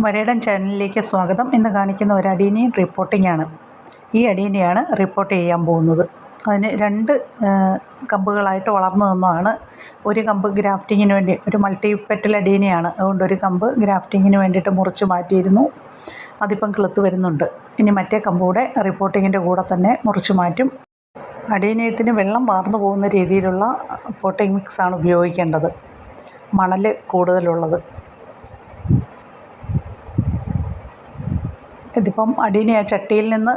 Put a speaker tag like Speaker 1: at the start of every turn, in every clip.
Speaker 1: വരേടൻ ചാനലിലേക്ക് സ്വാഗതം. ഇന്ന് കാണിക്കുന്ന ഒരു അടീനിയം റിപ്പോർട്ടിംഗ് ആണ്. ഈ അടീനിയാണ് റിപ്പോർട്ട് ചെയ്യാൻ പോകുന്നത്. അതിന് രണ്ട് കമ്പുകളായിട്ട് വളർന്നു നിന്നതാണ്. ഒരു കമ്പ് ഗ്രാഫ്റ്റിങ്ങിന് വേണ്ടി, ഒരു മൾട്ടി പെറ്റൽ അടീനിയാണ്. അതുകൊണ്ട് ഒരു കമ്പ് ഗ്രാഫ്റ്റിങ്ങിന് വേണ്ടിയിട്ട് മുറിച്ച് മാറ്റിയിരുന്നു. അതിപ്പം കിളുത്ത് വരുന്നുണ്ട്. ഇനി മറ്റേ കമ്പ് കൂടെ റിപ്പോർട്ടിങ്ങിൻ്റെ കൂടെ തന്നെ മുറിച്ച് മാറ്റും. അടീനിയത്തിന് വെള്ളം വാർന്നു പോകുന്ന രീതിയിലുള്ള പോട്ടിംഗ് മിക്സാണ് ഉപയോഗിക്കേണ്ടത്, മണൽ കൂടുതലുള്ളത്. ഇതിപ്പം അടീനിയ ചട്ടിയിൽ നിന്ന്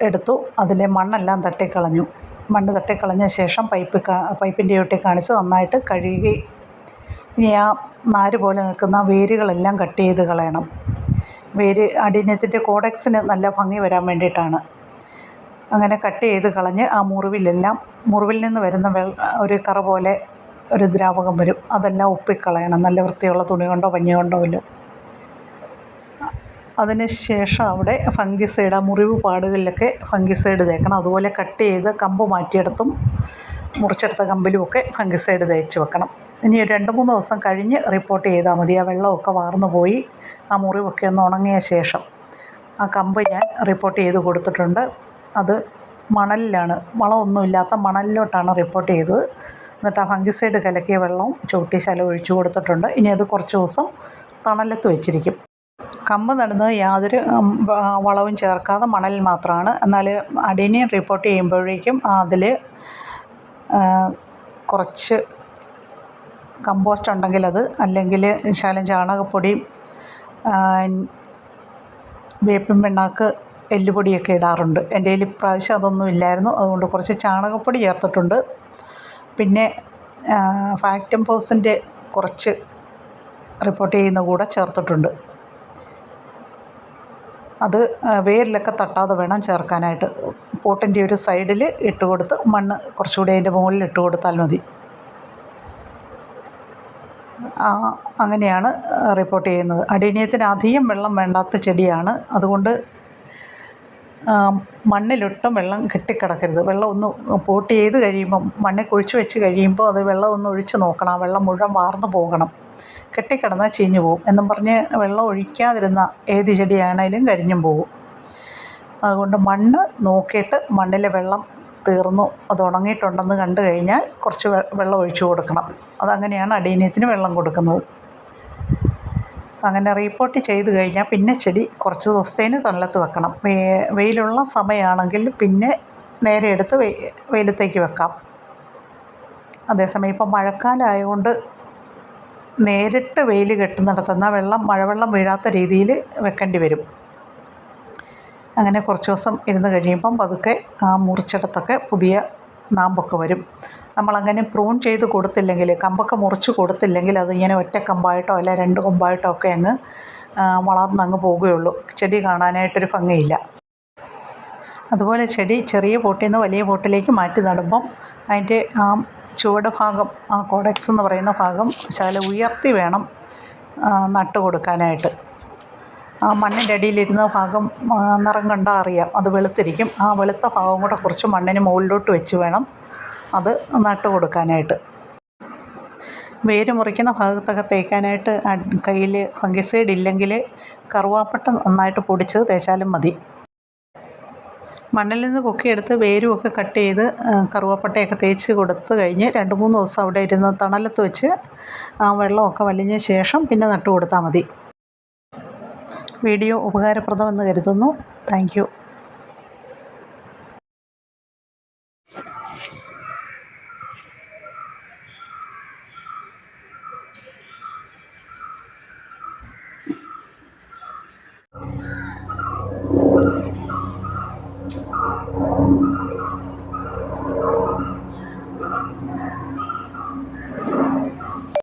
Speaker 1: എടുത്തു, അതിലെ മണ്ണെല്ലാം തട്ടിക്കളഞ്ഞു. മണ്ണ് തട്ടിക്കളഞ്ഞ ശേഷം പൈപ്പിൻ്റെ ചോട്ടിൽ കാണിച്ച് നന്നായിട്ട് കഴുകി, ഇനി ആ നാര് പോലെ നിൽക്കുന്ന വേരുകളെല്ലാം കട്ട് ചെയ്ത് കളയണം. അടീനിയത്തിൻ്റെ കോഡെക്സിന് നല്ല ഭംഗി വരാൻ വേണ്ടിയിട്ടാണ്. അങ്ങനെ കട്ട് ചെയ്ത് കളഞ്ഞ് ആ മുറിവിൽ നിന്ന് വരുന്ന ഒരു കറ പോലെ ഒരു ദ്രാവകം വരും, അതെല്ലാം ഉപ്പിക്കളയണം. നല്ല വൃത്തിയുള്ള തുണി കൊണ്ടോ പഞ്ഞി കൊണ്ടോ വല്ലോ. അതിന് ശേഷം അവിടെ ഫംഗിസൈഡ്, ആ മുറിവ് പാടുകളിലൊക്കെ ഫംഗിസൈഡ് തേക്കണം. അതുപോലെ കട്ട് ചെയ്ത് കമ്പ് മാറ്റിയെടുത്തും മുറിച്ചെടുത്ത കമ്പിലുമൊക്കെ ഫംഗിസൈഡ് തേച്ച് വെക്കണം. ഇനി ഒരു 2-3 ദിവസം കഴിഞ്ഞ് റിപ്പോർട്ട് ചെയ്താൽ മതി. ആ വെള്ളമൊക്കെ വാർന്നു പോയി ആ മുറിവൊക്കെ ഒന്ന് ഉണങ്ങിയ ശേഷം. ആ കമ്പ് ഞാൻ റിപ്പോർട്ട് ചെയ്ത് കൊടുത്തിട്ടുണ്ട്. അത് മണലിലാണ്, വളമൊന്നുമില്ലാത്ത മണലിലോട്ടാണ് റിപ്പോർട്ട് ചെയ്തത്. എന്നിട്ട് ആ ഫംഗിസൈഡ് കലക്കിയ വെള്ളവും ചവിട്ടിശാല ഒഴിച്ചു കൊടുത്തിട്ടുണ്ട്. ഇനി അത് കുറച്ച് ദിവസം തണലത്ത് വെച്ചിരിക്കും. കമ്പ് നടുന്നത് യാതൊരു വളവും ചേർക്കാതെ മണലിൽ മാത്രമാണ്. എന്നാൽ അടീനിയം റിപ്പോർട്ട് ചെയ്യുമ്പോഴേക്കും അതിൽ കുറച്ച് കമ്പോസ്റ്റ് ഉണ്ടെങ്കിൽ അത്, അല്ലെങ്കിൽ ശകലം ചാണകപ്പൊടിയും വേപ്പിൻ പിണ്ണാക്ക്, എല്ലുപൊടിയൊക്കെ ഇടാറുണ്ട്. എൻ്റെ കയ്യിൽ ഇപ്രാവശ്യം അതൊന്നും ഇല്ലായിരുന്നു, അതുകൊണ്ട് കുറച്ച് ചാണകപ്പൊടി ചേർത്തിട്ടുണ്ട്. പിന്നെ ഫാക്ടംഫോസിൻ്റെ കുറച്ച് റിപ്പോർട്ട് ചെയ്യുന്ന കൂടെ ചേർത്തിട്ടുണ്ട്. അത് വേരിലൊക്കെ തട്ടാതെ വേണം ചേർക്കാനായിട്ട്. പോട്ടിൻ്റെ ഒരു സൈഡിൽ ഇട്ട് കൊടുത്ത് മണ്ണ് കുറച്ചുകൂടി അതിൻ്റെ മുകളിൽ ഇട്ട് കൊടുത്താൽ മതി. അങ്ങനെയാണ് റിപ്പോർട്ട് ചെയ്യുന്നത്. അടീനിയത്തിന് അധികം വെള്ളം വേണ്ടാത്ത ചെടിയാണ്. അതുകൊണ്ട് മണ്ണിലൊട്ടും വെള്ളം കെട്ടിക്കിടക്കരുത്. വെള്ളം ഒന്ന് പോട്ട് ചെയ്ത് കഴിയുമ്പം, മണ്ണിൽ കുഴിച്ച് വെച്ച് കഴിയുമ്പോൾ അത് വെള്ളം ഒന്ന് ഒഴിച്ച് നോക്കണം. ആ വെള്ളം മുഴുവൻ വാർന്നു പോകണം. കെട്ടിക്കിടന്നാൽ ചീഞ്ഞു പോകും എന്നും പറഞ്ഞ് വെള്ളം ഒഴിക്കാതിരുന്ന ഏത് ചെടിയാണേലും കരിഞ്ഞും പോകും. അതുകൊണ്ട് മണ്ണ് നോക്കിയിട്ട് മണ്ണിലെ വെള്ളം തീർന്നു, അത് ഉണങ്ങിയിട്ടുണ്ടെന്ന് കണ്ടു കഴിഞ്ഞാൽ കുറച്ച് വെള്ളം ഒഴിച്ചു കൊടുക്കണം. അതങ്ങനെയാണ് അടീനിയത്തിന് വെള്ളം കൊടുക്കുന്നത്. അങ്ങനെ റിപ്പോർട്ട് ചെയ്ത് കഴിഞ്ഞാൽ പിന്നെ ചെടി കുറച്ച് ദിവസത്തേന് തണലത്ത് വെക്കണം. വെയിലുള്ള സമയമാണെങ്കിൽ പിന്നെ നേരെ എടുത്ത് വെയിലത്തേക്ക് വെക്കാം. അതേസമയം ഇപ്പം മഴക്കാലം ആയതുകൊണ്ട് നേരിട്ട് വെയിൽ കെട്ടുന്നിടത്തുനിന്ന് മഴവെള്ളം വീഴാത്ത രീതിയിൽ വെക്കേണ്ടി വരും. അങ്ങനെ കുറച്ച് ദിവസം ഇരുന്ന് കഴിയുമ്പം പതുക്കെ ആ മുറിച്ചിടത്തൊക്കെ പുതിയ നാമ്പൊക്കെ വരും. നമ്മളങ്ങനെ പ്രൂൺ ചെയ്ത് കൊടുത്തില്ലെങ്കിൽ, കമ്പൊക്കെ മുറിച്ച് കൊടുത്തില്ലെങ്കിൽ അതിങ്ങനെ ഒറ്റ കമ്പായിട്ടോ അല്ല 2 കൊമ്പായിട്ടോ ഒക്കെ അങ്ങ് വളർന്നങ്ങ് പോവുകയുള്ളൂ. ചെടി കാണാനായിട്ടൊരു ഭംഗിയില്ല. അതുപോലെ ചെടി ചെറിയ പോട്ടിൽ നിന്ന് വലിയ പോട്ടിലേക്ക് മാറ്റി നടുമ്പം അതിൻ്റെ ആ ചുവട് ഭാഗം, ആ കോഡെക്സ് എന്ന് പറയുന്ന ഭാഗം ശകലം ഉയർത്തി വേണം നട്ട് കൊടുക്കാനായിട്ട്. ആ മണ്ണിൻ്റെ അടിയിലിരുന്ന ഭാഗം നിറം കണ്ടാൽ അറിയാം, അത് വെളുത്തിരിക്കും. ആ വെളുത്ത ഭാഗം കൂടെ കുറച്ച് മണ്ണിന് മുകളിലോട്ട് വെച്ച് വേണം അത് നട്ട് കൊടുക്കാനായിട്ട്. വേര് മുറിക്കുന്ന ഭാഗത്തൊക്കെ തേക്കാനായിട്ട് കയ്യിൽ ഫംഗിസൈഡ് ഇല്ലെങ്കിൽ കറുവാപ്പട്ട നന്നായിട്ട് പൊടിച്ചത് തേച്ചാലും മതി. മണ്ണിൽ നിന്ന് പൊക്കിയെടുത്ത് വേരുമൊക്കെ കട്ട് ചെയ്ത് കറുവാപ്പട്ടയൊക്കെ തേച്ച് കൊടുത്ത് കഴിഞ്ഞ് 2-3 ദിവസം അവിടെ ഇരുന്ന് തണലത്ത് വെച്ച് ആ വെള്ളമൊക്കെ വലിഞ്ഞ ശേഷം പിന്നെ നട്ട് കൊടുത്താൽ മതി. വീഡിയോ ഉപകാരപ്രദമെന്ന് കരുതുന്നു. Thank you.